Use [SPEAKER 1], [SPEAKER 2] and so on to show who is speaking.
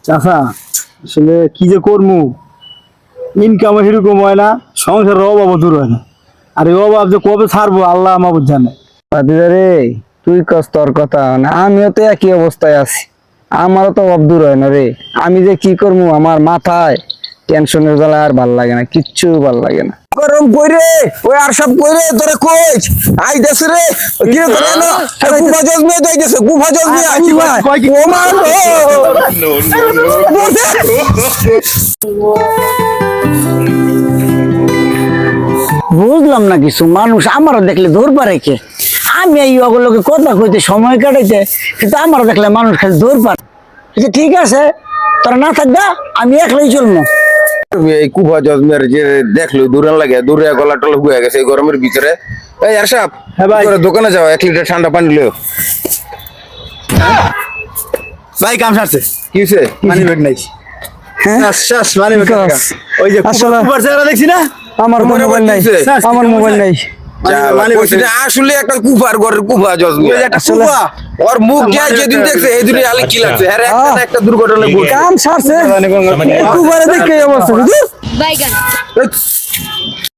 [SPEAKER 1] চাচা আসলে কি যে করমু, ইনকাম সেরকম হয় না, সংসারের অভাব দূর হয় না। আর এই অভাব যে কবে ছাড়বো আল্লাহ মাহবুব জানে।
[SPEAKER 2] রে তুই কস তোর কথা না, আমিও তো একই অবস্থায় আছি, আমারও তো অভাব দূর হয় না রে। আমি যে কি করবো, আমার মাথায় টেনশনের জ্বালা আর ভাল লাগে না, কিচ্ছু ভাল লাগে না। গরম কইরে ওই আর সব কইরে তোরে কইছ আইতাছে রে, কি করে না গুফা জজমে যাইতেছে, গুফা জজমে আইছি ভাই ও মা
[SPEAKER 3] বুঝলাম না কিছু, মানুষ আমারও দেখলে ধরবা রেখে, আমি এই ওগুলোকে কথা কইতে সময় কাটাইতে, কিন্তু আমারও দেখলে মানুষ খালি ধরবা। ঠিক আছে, তোরা না থাকবা আমি একলাই চলবো।
[SPEAKER 2] এই কুফা জজমের যে দেখলো দূরান লাগে, দূরে গলা টলা হয়ে গেছে এই গরমের ভিতরে। এই আর সাহেব,
[SPEAKER 1] হ্যাঁ ভাই।
[SPEAKER 2] তোরা দোকানে যাও, 1 লিটার ঠান্ডা পানি লিও।
[SPEAKER 1] ভাই কাম সারছে,
[SPEAKER 2] কি হইছে?
[SPEAKER 1] মানি ব্যাগ নাই।
[SPEAKER 3] হ্যাঁ
[SPEAKER 1] শ্বাস মানি ব্যাগ
[SPEAKER 3] বিকাশ।
[SPEAKER 1] ওই যে
[SPEAKER 3] আসলে-
[SPEAKER 1] কুপার চেহারা দেখছি না,
[SPEAKER 3] আমার
[SPEAKER 2] তোমার
[SPEAKER 3] মোবাইল নাই,
[SPEAKER 2] আবার কি হইছে?
[SPEAKER 3] আমার মোবাইল নাই।
[SPEAKER 2] আসলে একটা কুফার ঘরের কুফা জজমে
[SPEAKER 1] ওই যে একটা
[SPEAKER 3] আসলে-
[SPEAKER 1] কুপা।
[SPEAKER 2] ওর মুখ দিয়ে যেদিন দেখছে এই দুটো আলে কি লাগছে, আরে একটা না একটা দুর্ঘটনা ঘটে।
[SPEAKER 3] কাম সারছে, একবারে দেখে এই অবস্থা বুঝলি?
[SPEAKER 4] বাইগান
[SPEAKER 2] এই